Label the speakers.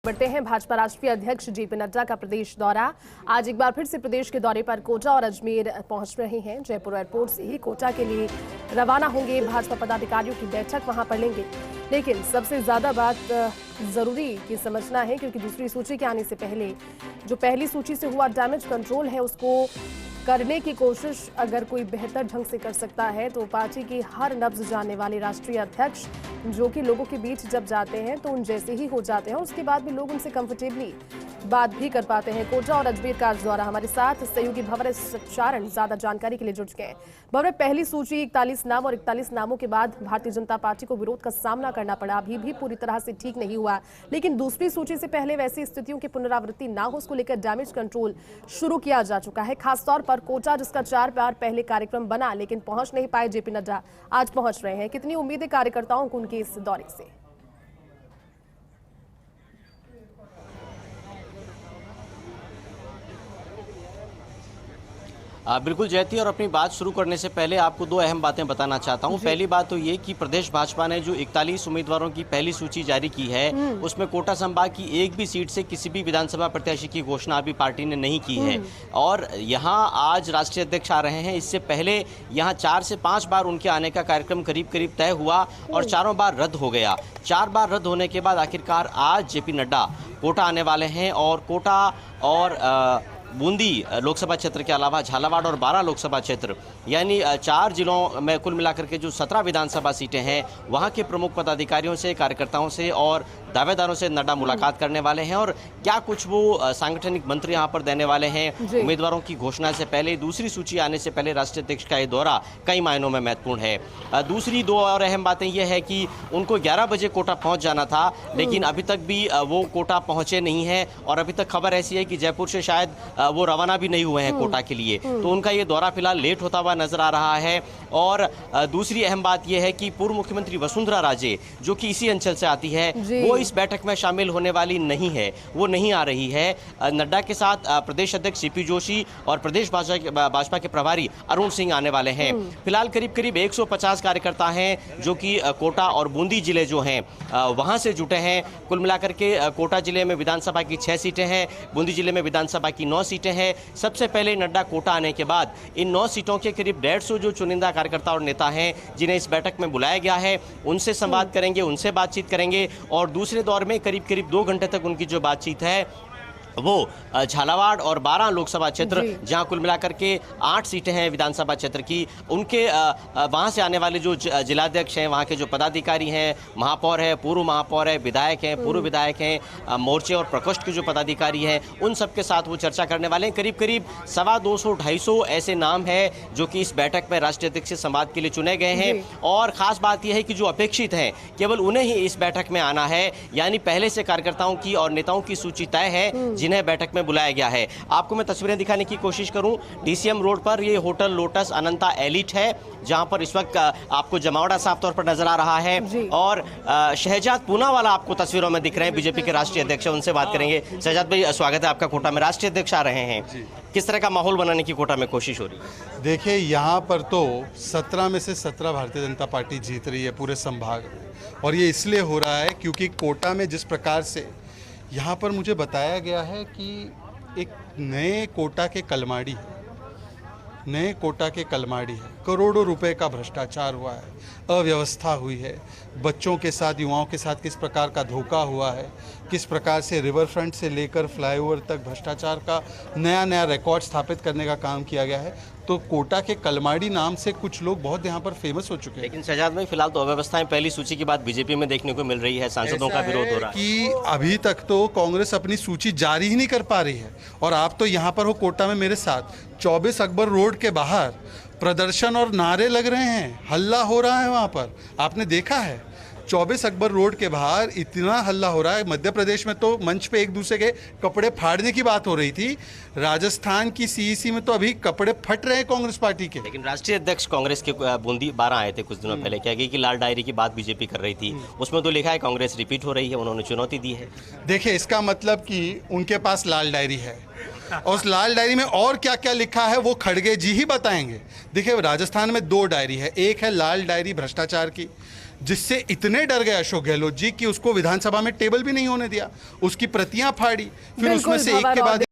Speaker 1: बढ़ते हैं भाजपा राष्ट्रीय अध्यक्ष जेपी नड्डा का प्रदेश दौरा। आज एक बार फिर से प्रदेश के दौरे पर कोटा और अजमेर पहुंच रहे हैं। जयपुर एयरपोर्ट से ही कोटा के लिए रवाना होंगे। भाजपा पदाधिकारियों की बैठक वहां पर लेंगे। लेकिन सबसे ज्यादा बात जरूरी की समझना है, क्योंकि दूसरी सूची के आने से पहले जो पहली सूची से हुआ डैमेज कंट्रोल है, उसको करने की कोशिश अगर कोई बेहतर ढंग से कर सकता है तो पार्टी की हर नब्ज जानने वाले राष्ट्रीय अध्यक्ष, जो कि लोगों के बीच जब जाते हैं तो उन जैसे ही हो जाते हैं, उसके बाद भी लोग उनसे कंफर्टेबली बात भी कर पाते हैं। कोटा और अजमेर का दौरा हमारे साथ सहयोगी भंवर चारण ज्यादा जानकारी के लिए जुड़ चुके हैं। भंवर, पहली सूची 41 नाम और 41 नामों के बाद भारतीय जनता पार्टी को विरोध का सामना करना पड़ा। अभी भी पूरी तरह से ठीक नहीं हुआ, लेकिन दूसरी सूची से पहले वैसी स्थितियों की पुनरावृत्ति ना हो, उसको लेकर डैमेज कंट्रोल शुरू किया जा चुका है। खासतौर पर कोटा, जिसका 4 बार पहले कार्यक्रम बना लेकिन पहुंच नहीं पाए जेपी नड्डा, आज पहुंच रहे हैं। कितनी उम्मीदें कार्यकर्ताओं को उनके इस दौरे से?
Speaker 2: बिल्कुल जयती, और अपनी बात शुरू करने से पहले आपको दो अहम बातें बताना चाहता हूं। पहली बात तो ये कि प्रदेश भाजपा ने जो 41 उम्मीदवारों की पहली सूची जारी की है, उसमें कोटा संभाग की एक भी सीट से किसी भी विधानसभा प्रत्याशी की घोषणा अभी पार्टी ने नहीं की है। और यहां आज राष्ट्रीय अध्यक्ष आ रहे हैं। इससे पहले यहां 4 से 5 बार उनके आने का कार्यक्रम करीब करीब तय हुआ और चारों बार रद्द हो गया। 4 बार रद्द होने के बाद आखिरकार आज जेपी नड्डा कोटा आने वाले हैं। और कोटा और बूंदी लोकसभा क्षेत्र के अलावा झालावाड़ और 12 लोकसभा क्षेत्र, यानी 4 जिलों में कुल मिलाकर के जो 17 विधानसभा सीटें हैं, वहां के प्रमुख पदाधिकारियों से, कार्यकर्ताओं से और दावेदारों से नड्डा मुलाकात करने वाले हैं। और क्या कुछ वो सांगठनिक मंत्र यहां पर देने वाले हैं उम्मीदवारों की घोषणा से पहले, दूसरी सूची आने से पहले राष्ट्रीय अध्यक्ष का ये दौरा कई मायनों में महत्वपूर्ण है। दूसरी दो और अहम बातें यह है कि उनको 11 बजे कोटा पहुंच जाना था, लेकिन अभी तक भी वो कोटा पहुंचे नहीं है। और अभी तक खबर ऐसी है कि जयपुर से शायद वो रवाना भी नहीं हुए हैं कोटा के लिए, तो उनका ये दौरा फिलहाल लेट होता हुआ नजर आ रहा है। और दूसरी अहम बात यह है कि पूर्व मुख्यमंत्री वसुंधरा राजे, जो कि इसी अंचल से आती है, वो इस बैठक में शामिल होने वाली नहीं है, वो नहीं आ रही है। नड्डा के साथ प्रदेश अध्यक्ष सीपी जोशी और प्रदेश भाजपा के प्रभारी अरुण सिंह आने वाले हैं। फिलहाल करीब करीब 150 कार्यकर्ता हैं जो कि कोटा और बूंदी जिले जो हैं वहां से जुटे हैं। कुल मिलाकर के कोटा जिले में विधानसभा की 6 सीटें हैं, बूंदी जिले में विधानसभा की 9 सीटें हैं। सबसे पहले नड्डा कोटा आने के बाद इन 9 सीटों के करीब 150 जो चुनिंदा कार्यकर्ता और नेता हैं जिन्हें इस बैठक में बुलाया गया है, उनसे संवाद करेंगे, उनसे बातचीत करेंगे। और दूसरे दौर में करीब करीब 2 घंटे तक उनकी जो बातचीत है वो झालावाड़ और 12 लोकसभा क्षेत्र, जहां कुल मिलाकर के 8 सीटें हैं विधानसभा क्षेत्र की, उनके वहां से आने वाले जो जिलाध्यक्ष हैं, वहां के जो पदाधिकारी हैं, महापौर है, पूर्व महापौर है, विधायक हैं, पूर्व विधायक हैं, मोर्चे और प्रकोष्ठ के जो पदाधिकारी हैं, उन सबके साथ वो चर्चा करने वाले हैं। करीब करीब 250-250 ऐसे नाम हैं जो कि इस बैठक में राष्ट्रीय अध्यक्ष से संवाद के लिए चुने गए हैं। और खास बात यह है कि जो अपेक्षित हैं, केवल उन्हें ही इस बैठक में आना है, यानी पहले से कार्यकर्ताओं की और नेताओं की सूची तय है जिन्हें बैठक में बुलाया गया है। आपको मैं तस्वीरें दिखाने की कोशिश करूं, डीसीएम रोड पर ये होटल लोटस अनंता एलिट है, जहां पर इस वक्त आपको जमावड़ा साफ तौर पर नजर आ रहा है। और शहजाद पूनावाला आपको तस्वीरों में दिख रहे हैं, बीजेपी के राष्ट्रीय अध्यक्ष, उनसे बात करेंगे। शहजाद भाई, स्वागत है आपका कोटा में। राष्ट्रीय अध्यक्ष आ रहे हैं, किस तरह का माहौल बनाने की कोटा में कोशिश हो रही है?
Speaker 3: देखिए, यहाँ पर तो 17 में से 17 भारतीय जनता पार्टी जीत रही है पूरे संभाग में। और ये इसलिए हो रहा है क्योंकि कोटा में जिस प्रकार से यहाँ पर मुझे बताया गया है कि एक नए कोटा के कलमाड़ी है, नए कोटा के कलमाड़ी है, करोड़ों रुपए का भ्रष्टाचार हुआ है, अव्यवस्था हुई है, बच्चों के साथ, युवाओं के साथ किस प्रकार का धोखा हुआ है, किस प्रकार से रिवर फ्रंट से लेकर फ्लाईओवर तक भ्रष्टाचार का नया नया रिकॉर्ड स्थापित करने का काम किया गया है। तो कोटा के कलमाड़ी नाम से कुछ लोग बहुत यहाँ पर फेमस हो चुके हैं।
Speaker 2: लेकिन शहजाद भाई, फिलहाल तो अव्यवस्थाएं पहली सूची के बाद बीजेपी में देखने को मिल रही है, सांसदों का विरोध हो रहा है
Speaker 3: कि अभी तक तो कांग्रेस अपनी सूची जारी ही नहीं कर पा रही है। और आप तो यहाँ पर हो कोटा में मेरे साथ, 24 अकबर रोड के बाहर प्रदर्शन और नारे लग रहे हैं, हल्ला हो रहा है वहाँ पर, आपने देखा है। 24 अकबर रोड के बाहर इतना हल्ला हो रहा है। मध्य प्रदेश में तो मंच पे एक दूसरे के कपड़े फाड़ने की बात हो रही थी, राजस्थान की सीईसी में तो अभी कपड़े फट रहे हैं कांग्रेस पार्टी के।
Speaker 2: लेकिन राष्ट्रीय अध्यक्ष कांग्रेस के बूंदी 12 आए थे कुछ दिनों पहले, क्या गई कि लाल डायरी की बात बीजेपी कर रही थी, उसमें तो लिखा है कांग्रेस रिपीट हो रही है, उन्होंने चुनौती दी है।
Speaker 3: देखिए, इसका मतलब कि उनके पास लाल डायरी है, और उस लाल डायरी में और क्या क्या लिखा है वो खड़गे जी ही बताएंगे। देखिए, राजस्थान में 2 डायरी है, एक है लाल डायरी भ्रष्टाचार की, जिससे इतने डर गए अशोक गहलोत जी कि उसको विधानसभा में टेबल भी नहीं होने दिया, उसकी प्रतियां फाड़ी, फिर उसमें से एक के बाद